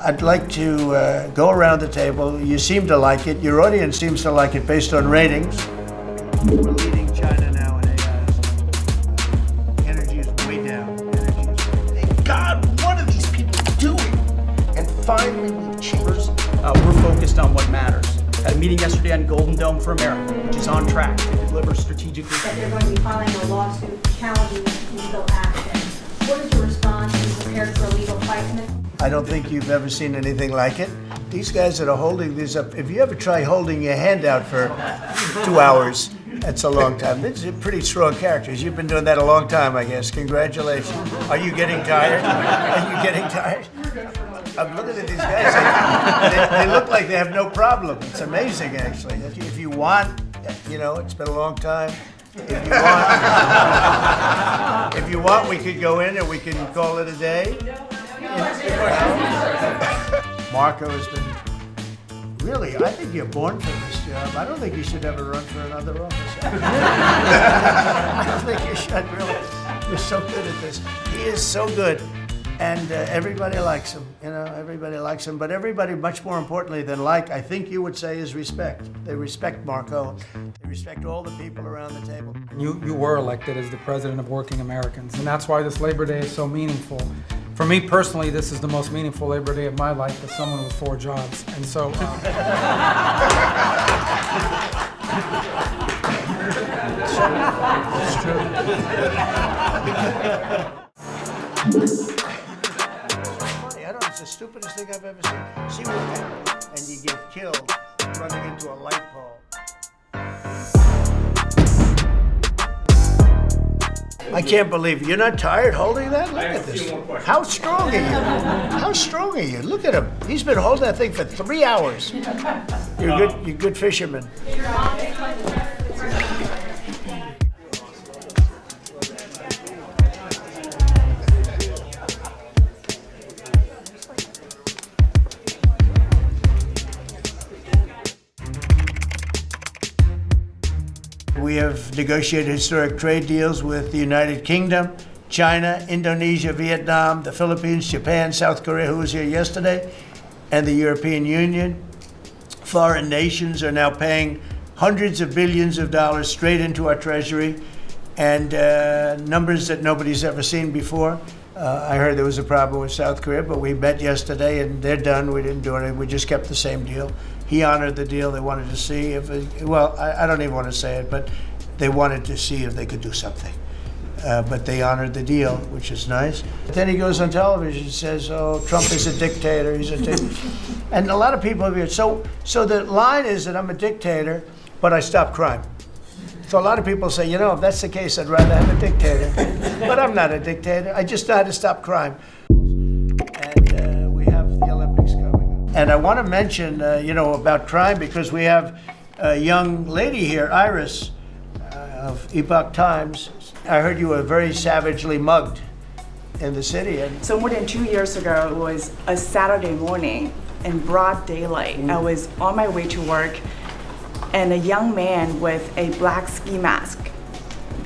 I'd like to go around the table. You seem to like it. Your audience seems to like it based on ratings. We're leading China now in AI. Energy is way down. God, what are these people doing? And finally, we've changed. We're focused on what matters. Had a meeting yesterday on Golden Dome for America, which is on track to deliver strategically. That they're going to be filing a lawsuit challenging legal action. What is your response? Are you prepared for a legal fight? I don't think you've ever seen anything like it. These guys that are holding these up, if you ever try holding your hand out for 2 hours, that's a long time. These are pretty strong characters. You've been doing that a long time, I guess. Congratulations. Are you getting tired? Are you getting tired? I'm looking at these guys. They look like they have no problem. It's amazing, actually. If you want, you know, it's been a long time. If you want, we could go in and we can call it a day. Marco has been really, I think you're born for this job. I don't think you should ever run for another office. I don't think you should, really. You're so good at this. He is so good. And everybody likes him, you know, everybody likes him. But everybody, much more importantly than like, I think you would say, is respect. They respect Marco. They respect all the people around the table. You were elected as the president of Working Americans, and that's why this Labor Day is so meaningful. For me personally, this is the most meaningful Labor Day of my life as someone with 4 jobs. And so... It's true. It's the stupidest thing I've ever seen. See what happens, and you get killed running into a light pole. I can't believe you're not tired holding that. Look at this. How strong are you? How strong are you? Look at him. He's been holding that thing for 3 hours. You're a good fisherman. We have negotiated historic trade deals with the United Kingdom, China, Indonesia, Vietnam, the Philippines, Japan, South Korea, who was here yesterday, and the European Union. Foreign nations are now paying hundreds of billions of dollars straight into our treasury, and numbers that nobody's ever seen before. I heard there was a problem with South Korea, but we met yesterday and they're done. We didn't do anything. We just kept the same deal. He honored the deal. They wanted to see if, I don't even want to say it, but they wanted to see if they could do something. But they honored the deal, which is nice. Then he goes on television and says, oh, Trump is a dictator. He's a dictator. And a lot of people have here. So the line is that I'm a dictator, but I stop crime. So a lot of people say, you know, if that's the case, I'd rather have a dictator. But I'm not a dictator. I just know how to stop crime. And we have the Olympics coming up. And I want to mention, about crime because we have a young lady here, Iris, of Epoch Times. I heard you were very savagely mugged in the city. So more than 2 years ago, it was a Saturday morning in broad daylight. I was on my way to work, and a young man with a black ski mask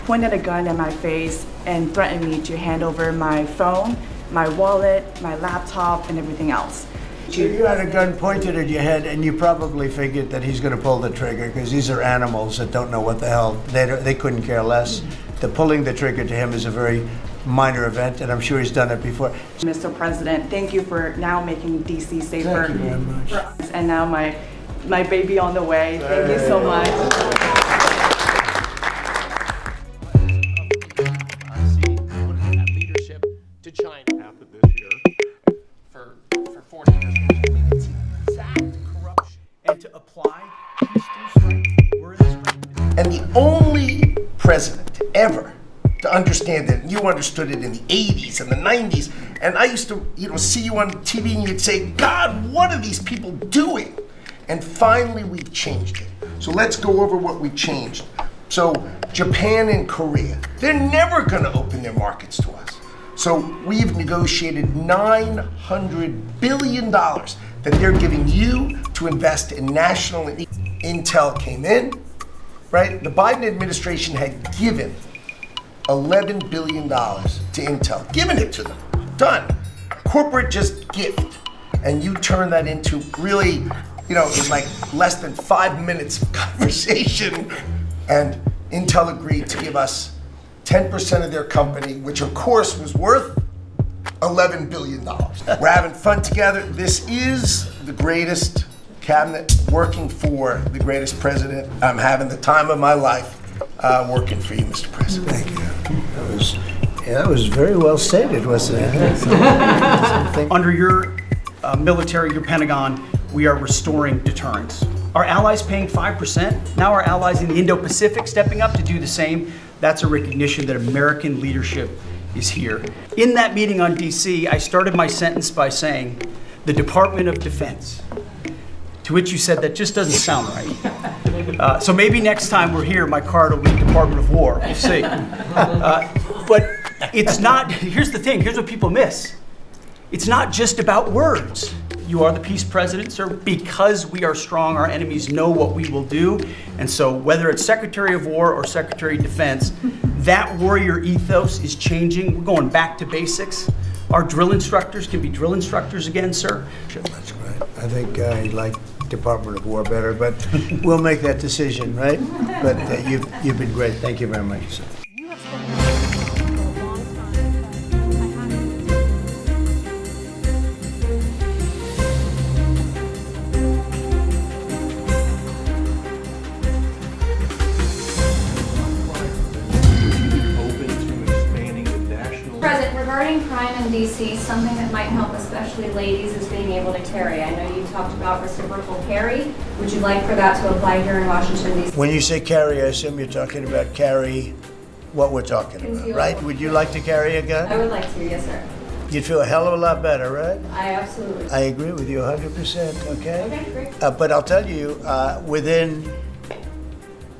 pointed a gun at my face and threatened me to hand over my phone, my wallet, my laptop, and everything else. So you had a gun pointed at your head, and you probably figured that he's going to pull the trigger because these are animals that don't know what the hell. They couldn't care less. The pulling the trigger to him is a very minor event, and I'm sure he's done it before. Mr. President, thank you for now making DC safer. Thank you very much. And now my baby on the way. Thank you so much. Leadership to China happened this year for 40 years. I mean, it's exact corruption. And to apply Houston's right, we're in this right. And the only president ever to understand it, and you understood it in the 80s and the 90s, and I used to see you on TV and you'd say, God, what are these people doing? And finally, we've changed it. So let's go over what we changed. So Japan and Korea, they're never going to open their markets to us. So we've negotiated $900 billion that they're giving you to invest in national. Intel came in, right? The Biden administration had given $11 billion to Intel, given it to them, done. Corporate just gift. and you turn that into really, you know, in like less than 5 minutes of conversation. And Intel agreed to give us 10% of their company, which of course was worth $11 billion. We're having fun together. This is the greatest cabinet working for the greatest president. I'm having the time of my life working for you, Mr. President. Thank you. That was very well stated, wasn't it? Under your military, your Pentagon, we are restoring deterrence. Our allies paying 5%, now our allies in the Indo-Pacific stepping up to do the same. That's a recognition that American leadership is here. In that meeting on DC, I started my sentence by saying, the Department of Defense. To which you said, that just doesn't sound right. So maybe next time we're here, my card will be Department of War, we'll see. But it's not, here's the thing, here's what people miss. It's not just about words. You are the peace president, sir. Because we are strong, our enemies know what we will do. And so whether it's Secretary of War or Secretary of Defense, that warrior ethos is changing. We're going back to basics. Our drill instructors can be drill instructors again, sir. That's right. I think I like Department of War better, but we'll make that decision, right? But you've been great. Thank you very much, sir. President, regarding crime in D.C., something that might help especially ladies is being able to carry. I know you talked about reciprocal carry. Would you like for that to apply here in Washington, D.C.? When you say carry, I assume you're talking about carry what we're talking about, right? Would you like to carry a gun? I would like to, yes, sir. You'd feel a hell of a lot better, right? I absolutely. I agree with you 100%, okay? Okay, great. But I'll tell you, within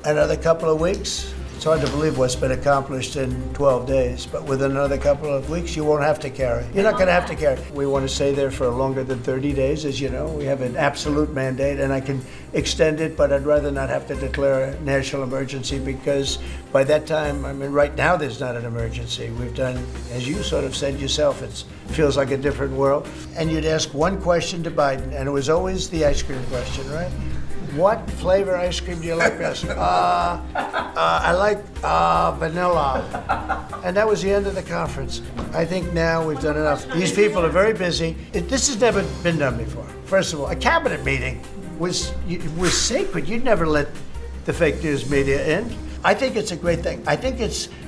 another couple of weeks, it's hard to believe what's been accomplished in 12 days, but within another couple of weeks, you won't have to carry. You're not going to have to carry. We want to stay there for longer than 30 days, as you know. We have an absolute mandate, and I can extend it, but I'd rather not have to declare a national emergency because by that time, I mean, right now there's not an emergency. We've done, as you sort of said yourself, it feels like a different world. And you'd ask one question to Biden, and it was always the ice cream question, right? What flavor ice cream do you like best? I like vanilla. And that was the end of the conference. I think now we've done enough. These people are very busy. This has never been done before. First of all, a cabinet meeting was sacred. You'd never let the fake news media in. I think it's a great thing. I think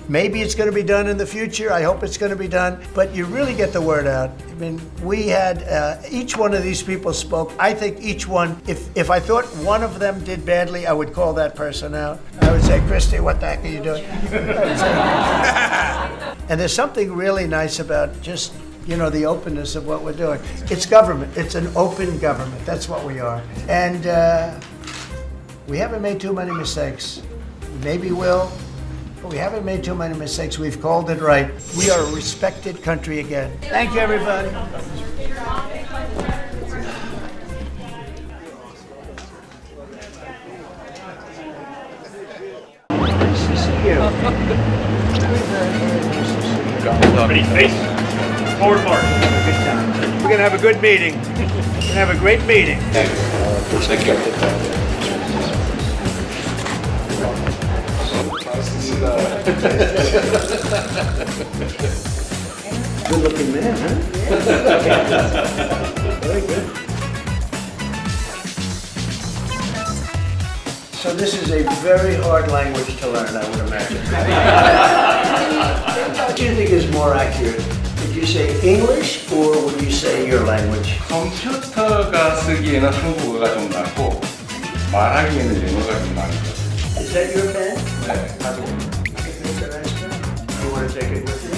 maybe it's going to be done in the future. I hope it's going to be done. But you really get the word out. I mean, we had, each one of these people spoke. I think each one, if I thought one of them did badly, I would call that person out. I would say, Christy, what the heck are you doing? And there's something really nice about just, you know, the openness of what we're doing. It's government. It's an open government. That's what we are. And we haven't made too many mistakes. Maybe we'll, but we haven't made too many mistakes. We've called it right. We are a respected country again. Thank you, everybody. Nice to see you. Ready, face. Forward march. Good time. We're going to have a good meeting. We're going to have a great meeting. Good looking man, huh? Very good. So this is a very hard language to learn, I would imagine. What do you think is more accurate? Did you say English or would you say your language? 컴퓨터가 쓰기에는 한국어가 좀 낫고 말하기에는 영어가 좀 나은 것 같아요. Is that your pen? 네. It's a nice pen. You want to take it with you?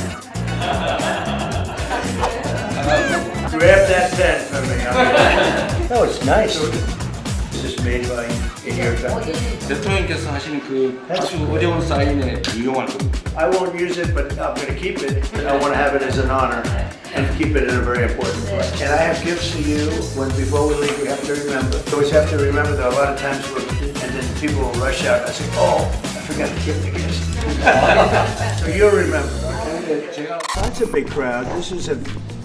Grab that pen for me. No, it's nice. Is this made by in your country? 대통령께서 하시는 그 아주 어려운 사인에 유용할 겁니다. I won't use it, but I'm going to keep it. I want to have it as an honor and keep it in a very important place. And I have gifts for you. Before we leave, we have to remember. We always have to remember that a lot of times, and then people will rush out. I say, oh, I forgot to give the gifts. So you'll remember, okay? That's a big crowd. This is a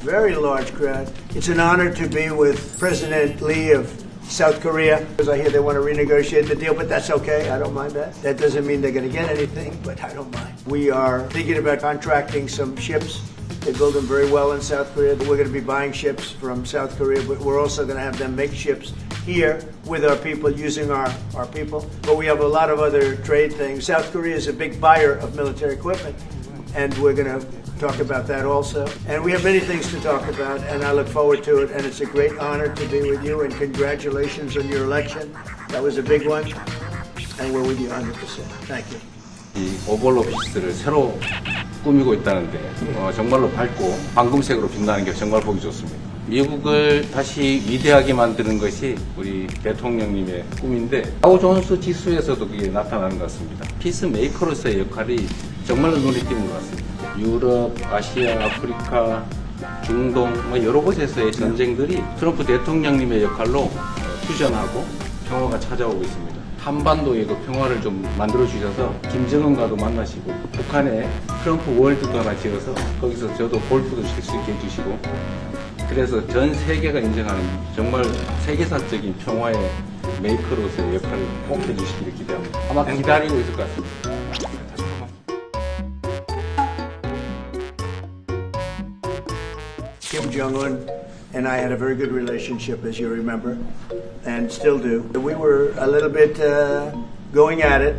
very large crowd. It's an honor to be with President Lee of South Korea, because I hear they want to renegotiate the deal, but that's okay. I don't mind that. That doesn't mean they're going to get anything, but I don't mind. We are thinking about contracting some ships. They build them very well in South Korea. We're going to be buying ships from South Korea, but we're also going to have them make ships here with our people, using our people. But we have a lot of other trade things. South Korea is a big buyer of military equipment, and we're going to talk about that also. And we have many things to talk about, and I look forward to it. And it's a great honor to be with you, and congratulations on your election. That was a big one, and we're with you 100%. Thank you. 이 오벌 오피스를 새로 꾸미고 있다는데 정말로 밝고 황금색으로 빛나는 게 정말 보기 좋습니다. 미국을 다시 위대하게 만드는 것이 우리 대통령님의 꿈인데 다우존스 지수에서도 그게 나타나는 것 같습니다. 피스메이커로서의 역할이 정말로 눈에 띄는 것 같습니다. 유럽, 아시아, 아프리카, 중동 여러 곳에서의 전쟁들이 트럼프 대통령님의 역할로 퓨전하고 평화가 찾아오고 있습니다. 한반도에 그 평화를 좀 만들어 주셔서 김정은과도 만나시고 북한에 트럼프 월드도 하나 지어서 거기서 저도 골프도 칠 수 있게 해주시고 그래서 전 세계가 인정하는 정말 세계사적인 평화의 메이커로서의 역할을 꼭 해주시기를 기대합니다. 아마 기다리고 있을 것 같습니다. Kim Jong-un and I had a very good relationship, as you remember, and still do. We were a little bit going at it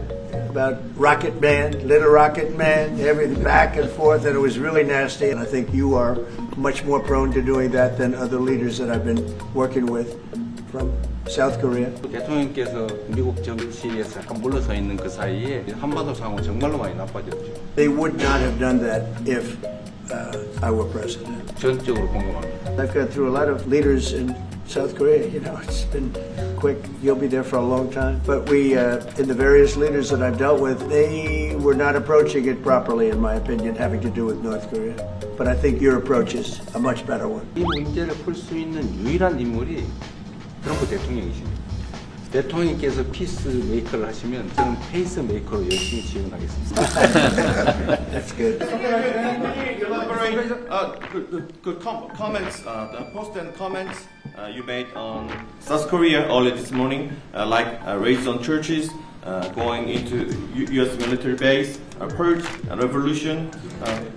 about Rocket Man, Little Rocket Man, everything back and forth, and it was really nasty. And I think you are much more prone to doing that than other leaders that I've been working with from South Korea. 대통령께서 미국 정치에서 약간 물러서 있는 그 사이에 한반도 상황은 정말로 많이 나빠졌죠. They would not have done that if I were president. 전적으로 공감합니다. I've gone through a lot of leaders in South Korea. You know, it's been quick. You'll be there for a long time. But we, in the various leaders that I've dealt with, they were not approaching it properly, in my opinion, having to do with North Korea. But I think your approach is a much better one. 이 문제를 풀 수 있는 유일한 인물이 트럼프 대통령이십니다. 대통령께서 피스 메이커를 하시면 저는 페이스 메이커로 열심히 지원하겠습니다. That's good. Good comments, the post and comments you made on South Korea early this morning, like raids on churches, going into U.S. military base, purge, revolution.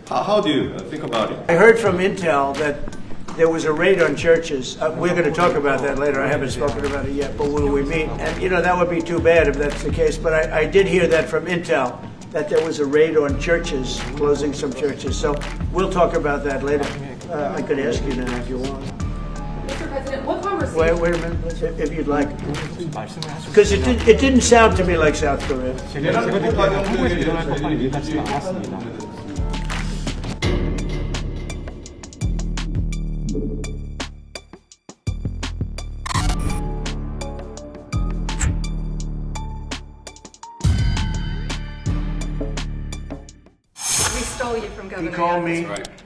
How do you think about it? I heard from Intel that there was a raid on churches. We're going to talk about that later. I haven't spoken about it yet, but when we meet, and you know, that would be too bad if that's the case. But I did hear that from Intel, that there was a raid on churches, closing some churches. So we'll talk about that later. I could ask you now if you want. Mr. President, what conversation? Wait a minute, if you'd like. Because it didn't sound to me like South Korea.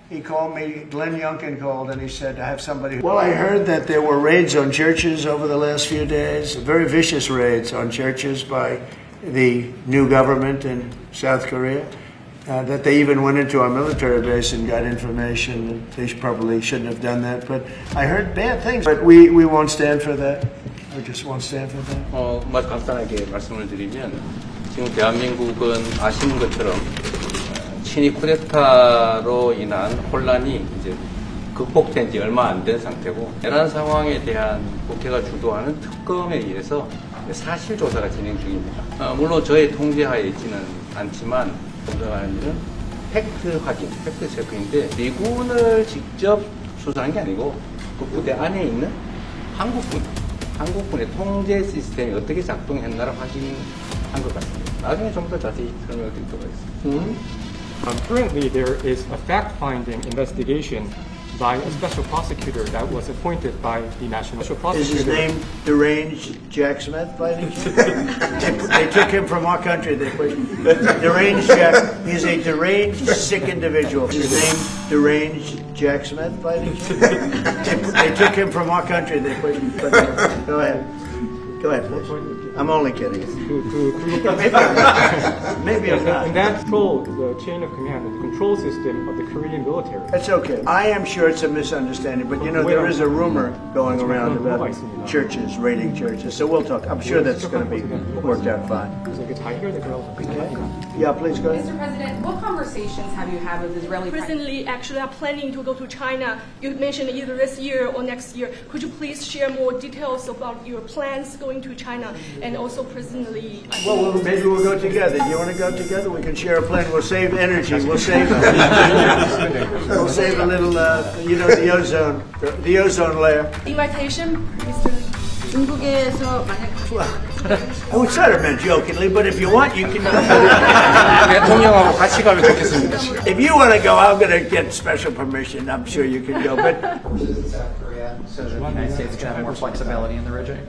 He called me, Glenn Youngkin called, and he said, I have somebody. Well, I heard that there were raids on churches over the last few days, very vicious raids on churches by the new government in South Korea, that they even went into our military base and got information. They probably shouldn't have done that, but I heard bad things. But we won't stand for that. We just won't stand for that. 간단하게 말씀을 드리면 지금 대한민국은 아시는 것처럼 친위 쿠데타로 인한 혼란이 이제 극복된 지 얼마 안 된 상태고 이러한 상황에 대한 국회가 주도하는 특검에 의해서 사실 조사가 진행 중입니다. 물론 저의 통제하에 있지는 않지만 검증하는 일은 팩트 확인, 팩트 체크인데 미군을 직접 수사한 게 아니고 그 부대 안에 있는 한국군의 통제 시스템이 어떻게 작동했나를 확인한 것 같습니다. 나중에 좀 더 자세히 설명을 드리도록 하겠습니다. Currently, there is a fact-finding investigation by a special prosecutor that was appointed by the National Special Prosecutor. Is his name Deranged Jack Smith, by any chance? They took him from our country. They put Deranged Jack. He's a deranged, sick individual. Is his name Deranged Jack Smith, by any chance? They took him from our country. They put. Go ahead. Go ahead, please. I'm only kidding. Maybe I'm not. And that control the chain of command, the control system of the Korean military. It's okay. I am sure it's a misunderstanding, but you know, there is a rumor going around about churches, raiding churches. So we'll talk. I'm sure that's going to be worked out fine. 그래서 이게 다 해결되더라고요. Yeah, please go ahead. Mr. President, what conversations have you had with Israeli Recently, actually, are planning to go to China. You mentioned either this year or next year. Could you please share more details about your plans going to China and also presently? Well, maybe we'll go together. You want to go together? We can share a plan. We'll save energy. We'll save a little, the ozone layer. Invitation, Mr. 중국에서 만약 I was sort of meant jokingly, but if you want, you can. 대통령하고 같이 가면 좋겠습니다. If you want to go, I'm going to get special permission. I'm sure you can go. But South Korea, so that the United States can have more flexibility in the region?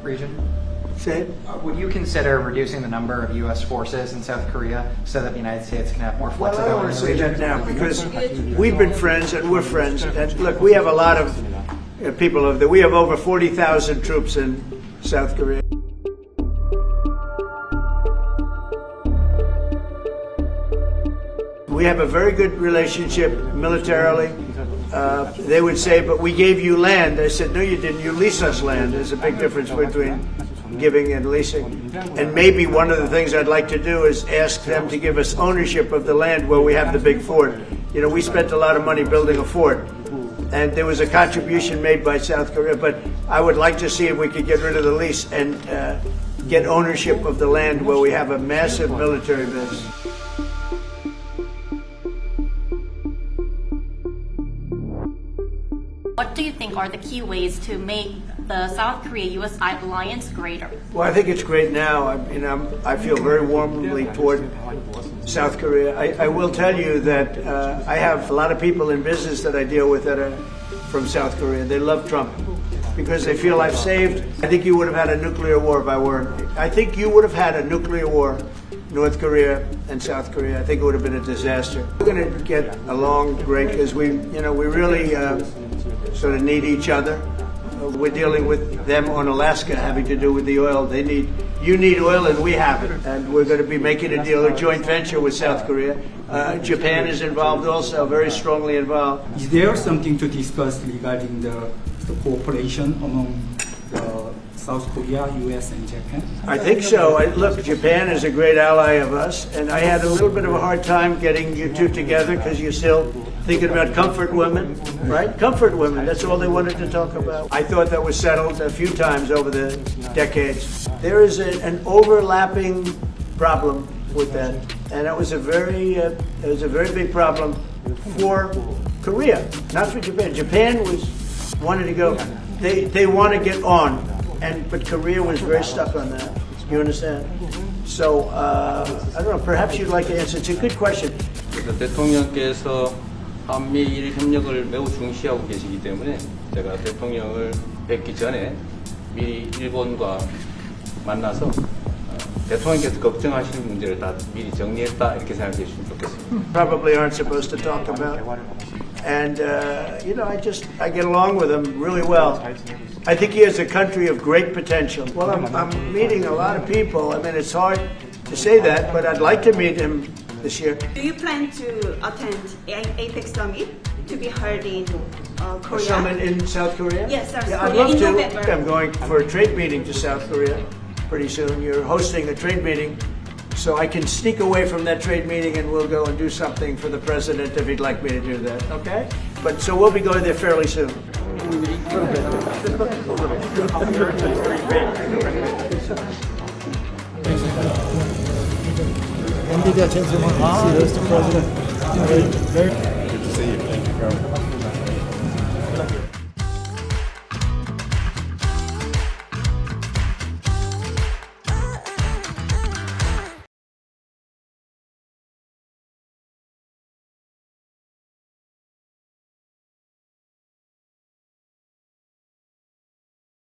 say it. Would you consider reducing the number of U.S. forces in South Korea so that the United States can have more Well, I don't flexibility want in to the say region? that now because we've been friends and we're friends. And look, we have a lot of people over there. We have over 40,000 troops in South Korea. We have a very good relationship militarily. They would say, but we gave you land. I said, no, you didn't. You lease us land. There's a big difference between giving and leasing. And maybe one of the things I'd like to do is ask them to give us ownership of the land where we have the big fort. You know, we spent a lot of money building a fort. And there was a contribution made by South Korea, but I would like to see if we could get rid of the lease and get ownership of the land where we have a massive military base. What do you think are the key ways to make the South Korea-U.S. alliance greater? Well, I think it's great now. I feel very warmly toward South Korea. I will tell you that I have a lot of people in business that I deal with that are from South Korea. They love Trump because they feel I've saved. I think you would have had a nuclear war if I weren't. I think you would have had a nuclear war, North Korea and South Korea. I think it would have been a disaster. We're going to get along great because we really sort of need each other. We're dealing with them on Alaska having to do with the oil. You need oil and we have it. And we're going to be making a deal, a joint venture with South Korea. Japan is involved also, very strongly involved. Is there something to discuss regarding the cooperation among South Korea, U.S. and Japan? I think so. Look, Japan is a great ally of us, and I had a little bit of a hard time getting you two together because you're still thinking about comfort women, right? Comfort women, that's all they wanted to talk about. I thought that was settled a few times over the decades. There is an overlapping problem with that, and it was a very big problem for Korea, not for Japan. Japan wanted to go. They want to get on. But Korea was very stuck on that. You understand? So, I don't know, perhaps you'd like to answer. It's a good question. 대통령께서 한미일 협력을 매우 중시하고 계시기 때문에 제가 대통령을 뵙기 전에 미리 일본과 만나서 대통령께서 걱정하시는 문제를 다 미리 정리했다 이렇게 생각해 주시면 좋겠습니다. Probably aren't supposed to talk about. And, I get along with him really well. I think he has a country of great potential. Well, I'm meeting a lot of people. I mean, it's hard to say that, but I'd like to meet him this year. Do you plan to attend APEC summit to be held in Korea? A summit in South Korea? Yes, South I'd Korea love in to. November. I'm going for a trade meeting to South Korea pretty soon. You're hosting a trade meeting, so I can sneak away from that trade meeting and we'll go and do something for the president if he'd like me to do that, okay? But so we'll be going there fairly soon. NVIDIA gentlemen, see, there's the president. Very good to see you. Thank you very much.